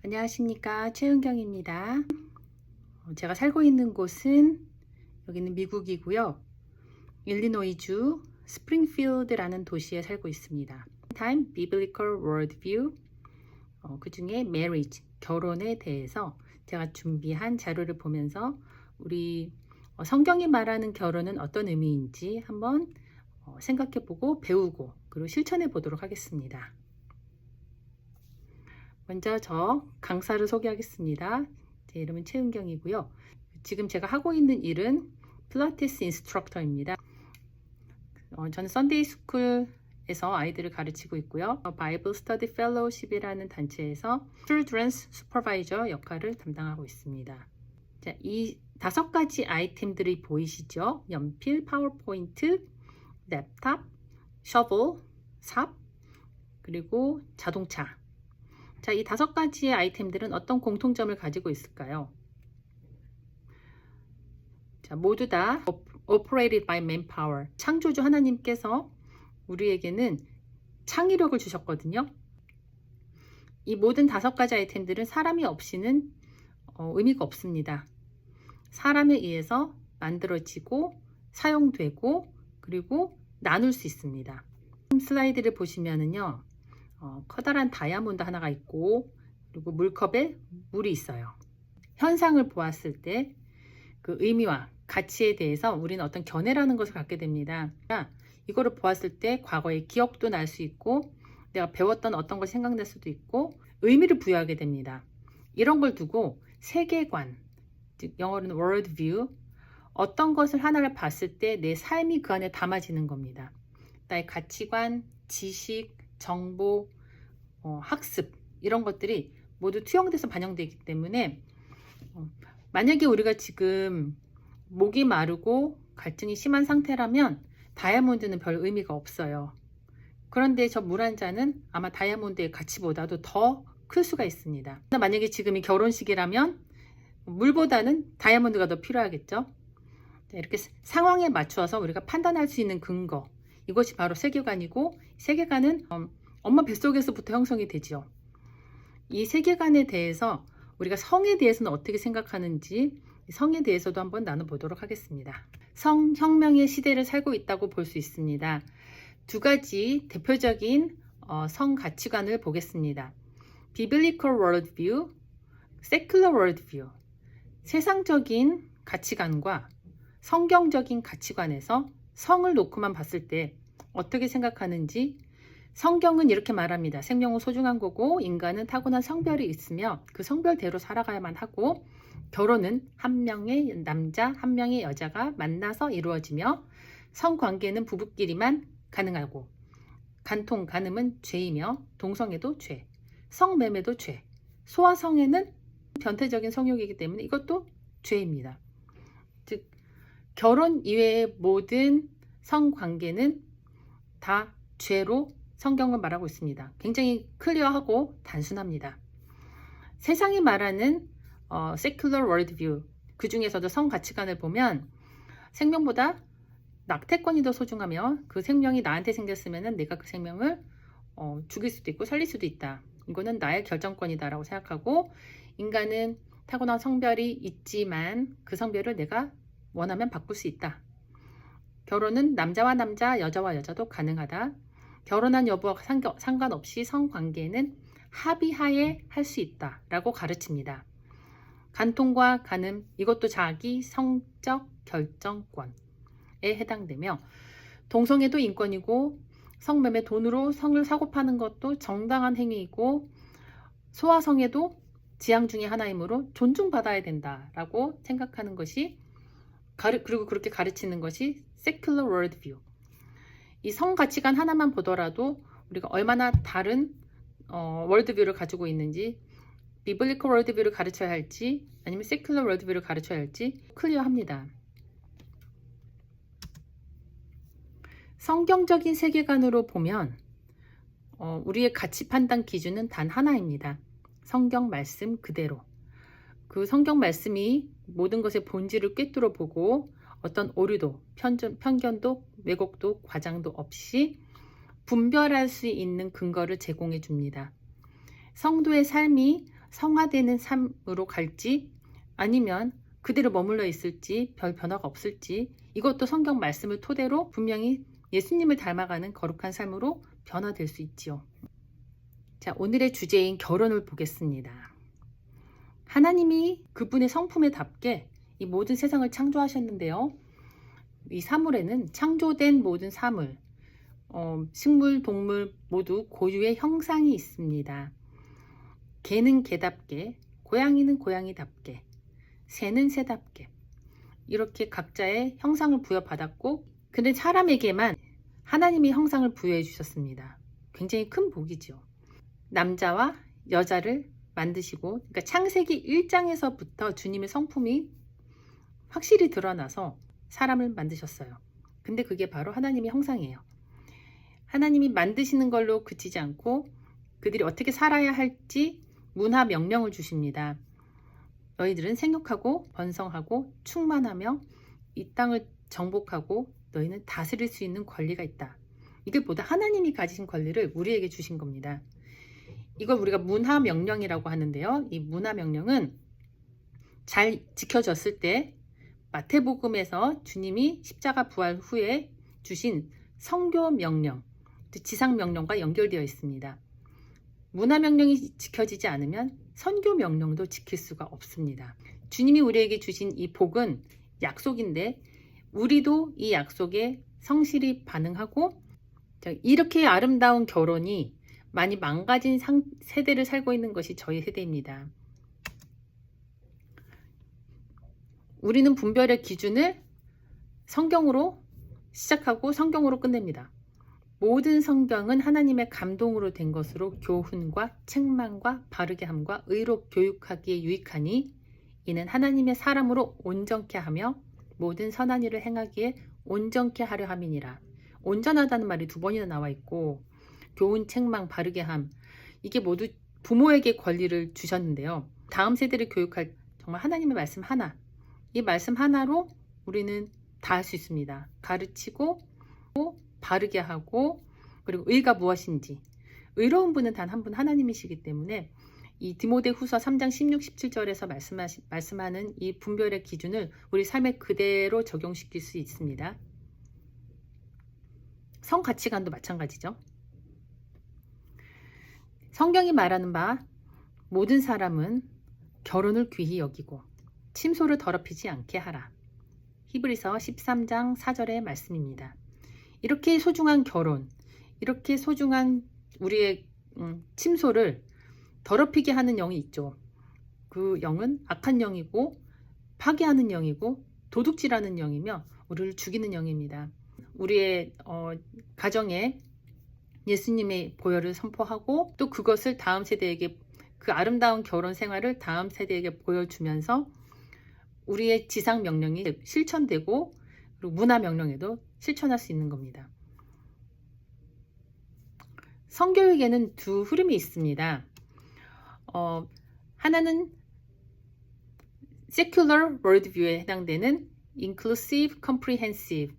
안녕하십니까, 최은경입니다. 제가 살고 있는 곳은 여기는 미국이고요. 일리노이주 스프링필드라는 도시에 살고 있습니다. Time Biblical Worldview, 그 중에 marriage, 결혼에 대해서 제가 준비한 자료를 보면서 우리 성경이 말하는 결혼은 어떤 의미인지 한번 생각해보고 배우고 그리고 실천해 보도록 하겠습니다. 먼저 저 강사를 소개하겠습니다. 제 이름은 최은경이고요. 지금 제가 하고 있는 일은 필라테스 인스트럭터입니다. 저는 썬데이 스쿨에서 아이들을 가르치고 있고요. 바이블 스터디 펠로우십이라는 단체에서 Children's Supervisor 역할을 담당하고 있습니다. 자, 이 5가지 아이템들이 보이시죠? 연필, 파워포인트, 랩탑, 셔벨, 삽, 그리고 자동차. 자, 이 5가지의 아이템들은 어떤 공통점을 가지고 있을까요? 자, 모두 다 operated by manpower. 창조주 하나님께서 우리에게는 창의력을 주셨거든요. 이 모든 5가지 아이템들은 사람이 없이는 의미가 없습니다. 사람에 의해서 만들어지고 사용되고 그리고 나눌 수 있습니다. 슬라이드를 보시면은요. 커다란 다이아몬드 하나가 있고 그리고 물컵에 물이 있어요. 현상을 보았을 때 그 의미와 가치에 대해서 우리는 어떤 견해라는 것을 갖게 됩니다. 이거를 보았을 때 과거의 기억도 날 수 있고 내가 배웠던 어떤 것이 생각날 수도 있고 의미를 부여하게 됩니다. 이런 걸 두고 세계관, 즉 영어로는 worldview, 어떤 것을 하나를 봤을 때 내 삶이 그 안에 담아지는 겁니다. 나의 가치관, 지식, 정보, 학습 이런 것들이 모두 투영돼서 반영되기 때문에 만약에 우리가 지금 목이 마르고 갈증이 심한 상태라면 다이아몬드는 별 의미가 없어요. 그런데 저 물 한 잔은 아마 다이아몬드의 가치보다도 더 클 수가 있습니다. 만약에 지금이 결혼식이라면 물보다는 다이아몬드가 더 필요하겠죠. 이렇게 상황에 맞추어서 우리가 판단할 수 있는 근거, 이것이 바로 세계관이고, 세계관은 엄마 뱃속에서부터 형성이 되죠. 이 세계관에 대해서 우리가 성에 대해서는 어떻게 생각하는지 성에 대해서도 한번 나눠보도록 하겠습니다. 성혁명의 시대를 살고 있다고 볼 수 있습니다. 2가지 대표적인 성 가치관을 보겠습니다. Biblical Worldview, Secular Worldview. 세상적인 가치관과 성경적인 가치관에서 성을 놓고만 봤을 때 어떻게 생각하는지 성경은 이렇게 말합니다. 생명은 소중한 거고 인간은 타고난 성별이 있으며 그 성별대로 살아가야만 하고 결혼은 한 명의 남자, 한 명의 여자가 만나서 이루어지며 성관계는 부부끼리만 가능하고 간통, 간음은 죄이며 동성애도 죄, 성매매도 죄, 소아성애는 변태적인 성욕이기 때문에 이것도 죄입니다. 즉 결혼 이외의 모든 성관계는 다 죄로 성경을 말하고 있습니다. 굉장히 클리어하고 단순합니다. 세상이 말하는 secular worldview, 그 중에서도 성 가치관을 보면 생명보다 낙태권이 더 소중하며 그 생명이 나한테 생겼으면 내가 그 생명을 죽일 수도 있고 살릴 수도 있다. 이거는 나의 결정권이다 라고 생각하고 인간은 타고난 성별이 있지만 그 성별을 내가 원하면 바꿀 수 있다. 결혼은 남자와 남자, 여자와 여자도 가능하다. 결혼한 여부와 상관없이 성관계는 합의하에 할 수 있다 라고 가르칩니다. 간통과 간음, 이것도 자기 성적 결정권에 해당되며 동성애도 인권이고 성매매, 돈으로 성을 사고 파는 것도 정당한 행위이고 소아성애도 지향 중의 하나이므로 존중받아야 된다라고 생각하는 것이 그리고 그렇게 가르치는 것이 secular worldview. 이 성 가치관 하나만 보더라도 우리가 얼마나 다른 월드뷰를 가지고 있는지, 비블리컬 월드뷰를 가르쳐야 할지 아니면 세큘러 월드뷰를 가르쳐야 할지 클리어합니다. 성경적인 세계관으로 보면 우리의 가치 판단 기준은 단 하나입니다. 성경 말씀 그대로. 그 성경 말씀이 모든 것의 본질을 꿰뚫어 보고 어떤 오류도, 편견도, 왜곡도, 과장도 없이 분별할 수 있는 근거를 제공해 줍니다. 성도의 삶이 성화되는 삶으로 갈지 아니면 그대로 머물러 있을지 별 변화가 없을지 이것도 성경 말씀을 토대로 분명히 예수님을 닮아가는 거룩한 삶으로 변화될 수 있지요. 자, 오늘의 주제인 결혼을 보겠습니다. 하나님이 그분의 성품에 답게 이 모든 세상을 창조하셨는데요. 이 사물에는 창조된 모든 사물, 식물, 동물 모두 고유의 형상이 있습니다. 개는 개답게, 고양이는 고양이답게, 새는 새답게 이렇게 각자의 형상을 부여받았고, 근데 사람에게만 하나님이 형상을 부여해 주셨습니다. 굉장히 큰 복이죠. 남자와 여자를 만드시고, 그러니까 창세기 1장에서부터 주님의 성품이 확실히 드러나서 사람을 만드셨어요. 근데 그게 바로 하나님의 형상이에요. 하나님이 만드시는 걸로 그치지 않고 그들이 어떻게 살아야 할지 문화 명령을 주십니다. 너희들은 생육하고 번성하고 충만하며 이 땅을 정복하고 너희는 다스릴 수 있는 권리가 있다. 이게 보다 하나님이 가지신 권리를 우리에게 주신 겁니다. 이걸 우리가 문화 명령이라고 하는데요. 이 문화 명령은 잘 지켜졌을 때 마태복음에서 주님이 십자가 부활 후에 주신 성교 명령, 지상 명령과 연결되어 있습니다. 문화 명령이 지켜지지 않으면 선교 명령도 지킬 수가 없습니다. 주님이 우리에게 주신 이 복은 약속인데 우리도 이 약속에 성실히 반응하고, 이렇게 아름다운 결혼이 많이 망가진 세대를 살고 있는 것이 저희 세대입니다. 우리는 분별의 기준을 성경으로 시작하고 성경으로 끝냅니다. 모든 성경은 하나님의 감동으로 된 것으로 교훈과 책망과 바르게 함과 의로 교육하기에 유익하니 이는 하나님의 사람으로 온전케 하며 모든 선한 일을 행하기에 온전케 하려 함이니라. 온전하다는 말이 2번이나 나와 있고, 교훈, 책망, 바르게 함, 이게 모두 부모에게 권리를 주셨는데요. 다음 세대를 교육할 정말 하나님의 말씀 하나, 이 말씀 하나로 우리는 다 할 수 있습니다. 가르치고 바르게 하고, 그리고 의가 무엇인지, 의로운 분은 단 한 분 하나님이시기 때문에 이 디모데후서 3장 16, 17절에서 말씀하는 이 분별의 기준을 우리 삶에 그대로 적용시킬 수 있습니다. 성 가치관도 마찬가지죠. 성경이 말하는 바 모든 사람은 결혼을 귀히 여기고 침소를 더럽히지 않게 하라. 히브리서 13장 4절의 말씀입니다. 이렇게 소중한 결혼, 이렇게 소중한 우리의 침소를 더럽히게 하는 영이 있죠. 그 영은 악한 영이고 파괴하는 영이고 도둑질하는 영이며 우리를 죽이는 영입니다. 우리의 가정에 예수님의 보혈을 선포하고 또 그것을 다음 세대에게, 그 아름다운 결혼 생활을 다음 세대에게 보여주면서 우리의 지상 명령이 실천되고 그리고 문화 명령에도 실천할 수 있는 겁니다. 성교육에는 두 흐름이 있습니다. 하나는 secular worldview에 해당되는 inclusive, comprehensive,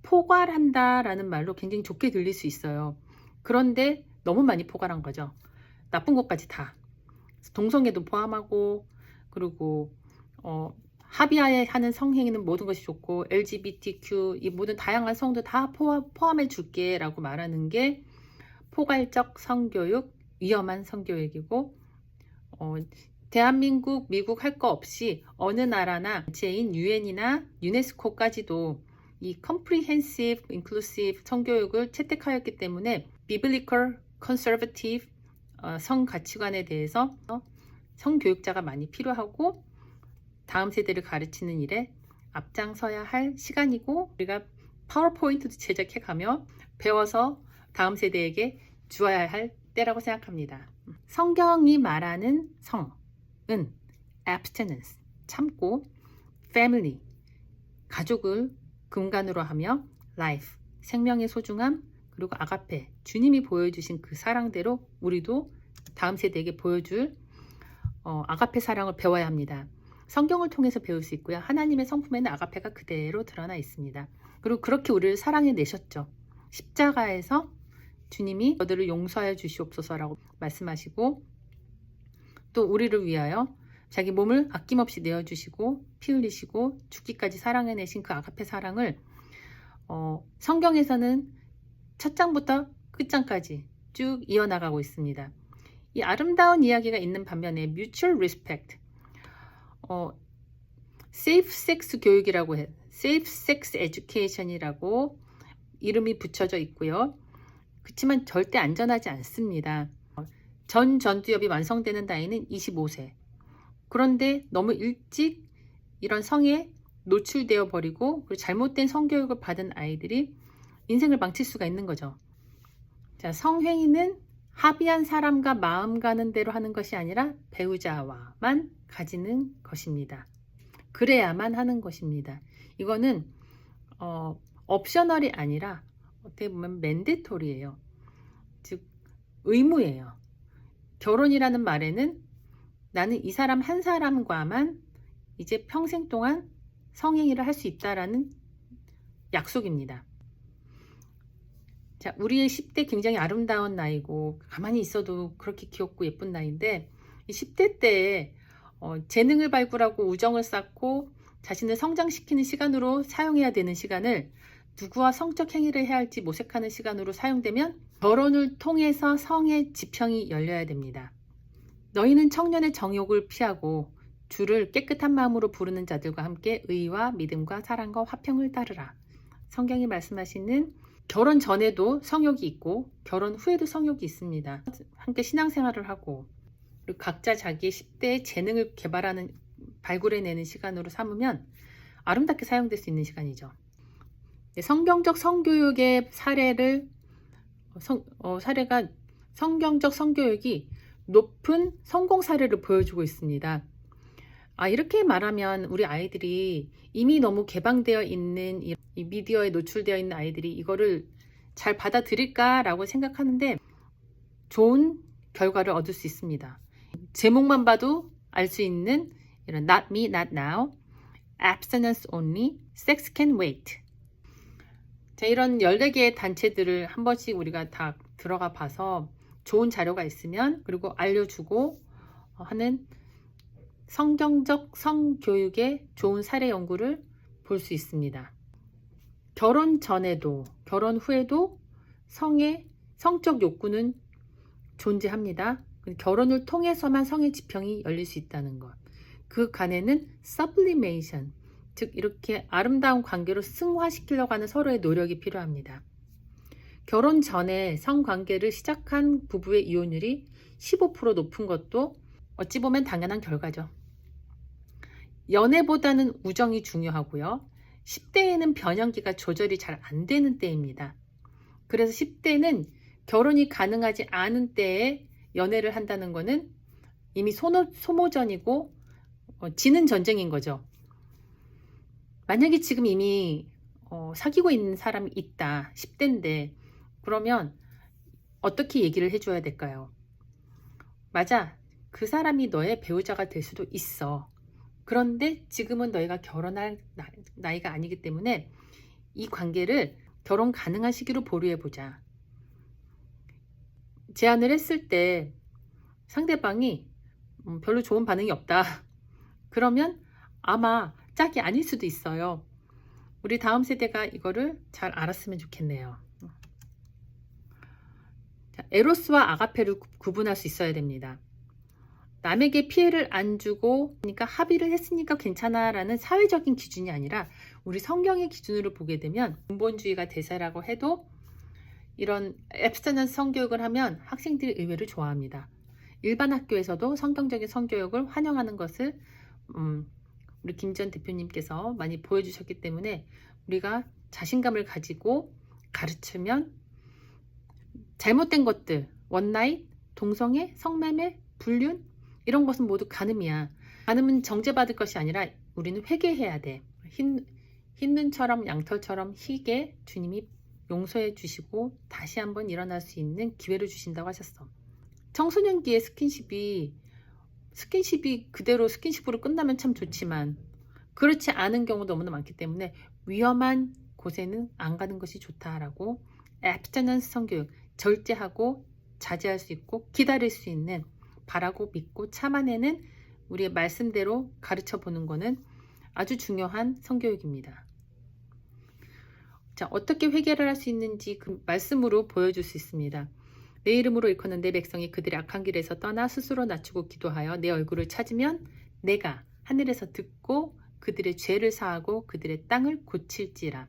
포괄한다라는 말로 굉장히 좋게 들릴 수 있어요. 그런데 너무 많이 포괄한 거죠. 나쁜 것까지 다. 동성애도 포함하고, 그리고 합의하는 성행위는 모든 것이 좋고, LGBTQ 이 모든 다양한 성도 다 포함해 줄게 라고 말하는 게 포괄적 성교육, 위험한 성교육이고, 대한민국, 미국 할 거 없이 어느 나라나 단체인 UN이나 유네스코까지도 이 comprehensive, inclusive 성교육을 채택하였기 때문에 biblical, conservative 성 가치관에 대해서 성교육자가 많이 필요하고 다음 세대를 가르치는 일에 앞장서야 할 시간이고, 우리가 파워포인트도 제작해가며 배워서 다음 세대에게 주어야 할 때라고 생각합니다. 성경이 말하는 성은 abstinence, 참고, family, 가족을 근간으로 하며 life, 생명의 소중함, 그리고 아가페, 주님이 보여주신 그 사랑대로 우리도 다음 세대에게 보여줄 아가페 사랑을 배워야 합니다. 성경을 통해서 배울 수 있고요. 하나님의 성품에는 아가페가 그대로 드러나 있습니다. 그리고 그렇게 우리를 사랑해 내셨죠. 십자가에서 주님이 저들을 용서하여 주시옵소서라고 말씀하시고, 또 우리를 위하여 자기 몸을 아낌없이 내어주시고 피 흘리시고 죽기까지 사랑해내신 그 아가페 사랑을 성경에서는 첫 장부터 끝장까지 쭉 이어나가고 있습니다. 이 아름다운 이야기가 있는 반면에 mutual respect, safe sex 교육이라고 해, safe sex education이라고 이름이 붙여져 있고요. 그렇지만 절대 안전하지 않습니다. 전 전두엽이 완성되는 나이는 25세. 그런데 너무 일찍 이런 성에 노출되어 버리고 그리고 잘못된 성교육을 받은 아이들이 인생을 망칠 수가 있는 거죠. 자, 성행위는 합의한 사람과 마음 가는 대로 하는 것이 아니라 배우자와만 가지는 것입니다. 그래야만 하는 것입니다. 이거는 옵셔널이 아니라 어떻게 보면 맨데토리예요. 즉 의무예요. 결혼이라는 말에는 나는 이 사람 한 사람과만 이제 평생 동안 성행위를 할 수 있다라는 약속입니다. 자, 우리의 10대 굉장히 아름다운 나이고 가만히 있어도 그렇게 귀엽고 예쁜 나이인데 이 10대 때에 재능을 발굴하고 우정을 쌓고 자신을 성장시키는 시간으로 사용해야 되는 시간을 누구와 성적 행위를 해야 할지 모색하는 시간으로 사용되면 결혼을 통해서 성의 지평이 열려야 됩니다. 너희는 청년의 정욕을 피하고 주를 깨끗한 마음으로 부르는 자들과 함께 의와 믿음과 사랑과 화평을 따르라. 성경이 말씀하시는 결혼 전에도 성욕이 있고 결혼 후에도 성욕이 있습니다. 함께 신앙생활을 하고 그리고 각자 자기의 10대의 재능을 발굴해내는 시간으로 삼으면 아름답게 사용될 수 있는 시간이죠. 성경적 성교육의 사례가 성경적 성교육이 높은 성공 사례를 보여주고 있습니다. 이렇게 말하면 우리 아이들이 이미 너무 개방되어 있는 이 미디어에 노출되어 있는 아이들이 이거를 잘 받아들일까라고 생각하는데 좋은 결과를 얻을 수 있습니다. 제목만 봐도 알 수 있는 이런 Not Me, Not Now, Abstinence Only, Sex Can Wait. 자, 이런 14개의 단체들을 한 번씩 우리가 다 들어가 봐서 좋은 자료가 있으면 그리고 알려주고 하는 성경적 성교육의 좋은 사례 연구를 볼 수 있습니다. 결혼 전에도 결혼 후에도 성적 욕구는 존재합니다. 결혼을 통해서만 성의 지평이 열릴 수 있다는 것. 그 간에는 sublimation, 즉 이렇게 아름다운 관계로 승화시키려고 하는 서로의 노력이 필요합니다. 결혼 전에 성관계를 시작한 부부의 이혼율이 15% 높은 것도 어찌 보면 당연한 결과죠. 연애보다는 우정이 중요하고요. 10대에는 변형기가 조절이 잘 안 되는 때입니다. 그래서 10대는 결혼이 가능하지 않은 때에 연애를 한다는 것은 이미 소모전이고 지는 전쟁인 거죠. 만약에 지금 이미 사귀고 있는 사람이 있다, 10대인데 그러면 어떻게 얘기를 해줘야 될까요? 맞아, 그 사람이 너의 배우자가 될 수도 있어. 그런데 지금은 너희가 결혼할 나이가 아니기 때문에 이 관계를 결혼 가능한 시기로 보류해보자. 제안을 했을 때 상대방이 별로 좋은 반응이 없다. 그러면 아마 짝이 아닐 수도 있어요. 우리 다음 세대가 이거를 잘 알았으면 좋겠네요. 자, 에로스와 아가페를 구분할 수 있어야 됩니다. 남에게 피해를 안 주고 그러니까 합의를 했으니까 괜찮아 라는 사회적인 기준이 아니라 우리 성경의 기준으로 보게 되면 근본주의가 대세라고 해도 이런 앱스터넌스 성교육을 하면 학생들이 의외로 좋아합니다. 일반 학교에서도 성경적인 성교육을 환영하는 것을 우리 김 전 대표님께서 많이 보여주셨기 때문에 우리가 자신감을 가지고 가르치면 잘못된 것들, 원나잇, 동성애, 성매매, 불륜 이런 것은 모두 간음이야. 간음은 정죄받을 것이 아니라 우리는 회개해야 돼. 흰 눈처럼 양털처럼 희게 주님이 용서해 주시고 다시 한번 일어날 수 있는 기회를 주신다고 하셨어. 청소년기의 스킨십이 그대로 스킨십으로 끝나면 참 좋지만 그렇지 않은 경우도 너무나 많기 때문에 위험한 곳에는 안 가는 것이 좋다라고 앱스테넌스 성교육 절제하고 자제할 수 있고 기다릴 수 있는 바라고 믿고 참아내는 우리의 말씀대로 가르쳐 보는 것은 아주 중요한 성교육입니다. 자, 어떻게 회개를 할 수 있는지 그 말씀으로 보여줄 수 있습니다. 내 이름으로 일컫는 내 백성이 그들의 악한 길에서 떠나 스스로 낮추고 기도하여 내 얼굴을 찾으면 내가 하늘에서 듣고 그들의 죄를 사하고 그들의 땅을 고칠지라.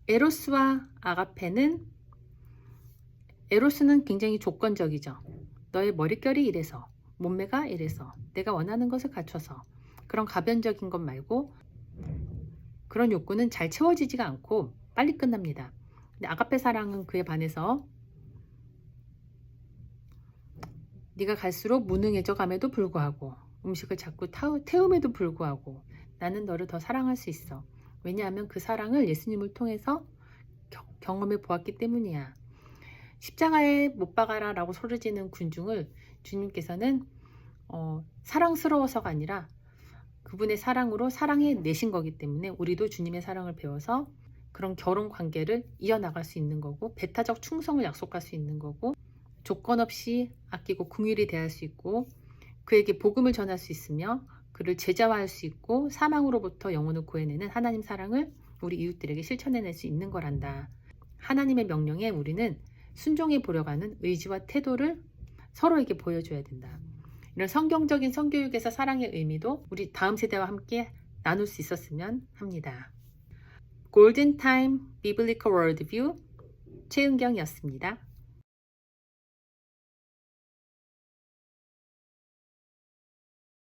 에로스와 아가페는, 에로스는 굉장히 조건적이죠. 너의 머릿결이 이래서, 몸매가 이래서, 내가 원하는 것을 갖춰서, 그런 가변적인 것 말고 그런 욕구는 잘 채워지지가 않고 빨리 끝납니다. 근데 아가페 사랑은 그에 반해서 네가 갈수록 무능해져 감에도 불구하고 음식을 자꾸 태움에도 불구하고 나는 너를 더 사랑할 수 있어. 왜냐하면 그 사랑을 예수님을 통해서 경험해 보았기 때문이야. 십자가에 못 박아라 라고 소리지는 군중을 주님께서는 사랑스러워서가 아니라 그분의 사랑으로 사랑해 내신 거기 때문에 우리도 주님의 사랑을 배워서 그런 결혼 관계를 이어나갈 수 있는 거고, 배타적 충성을 약속할 수 있는 거고, 조건 없이 아끼고 긍휼히 대할 수 있고, 그에게 복음을 전할 수 있으며 그를 제자화할 수 있고 사망으로부터 영혼을 구해내는 하나님 사랑을 우리 이웃들에게 실천해낼 수 있는 거란다. 하나님의 명령에 우리는 순종해 보려고 하는 의지와 태도를 서로에게 보여줘야 된다. 이런 성경적인 성교육에서 사랑의 의미도 우리 다음 세대와 함께 나눌 수 있었으면 합니다. 골든 타임 비블리컬 월드뷰 최은경이었습니다.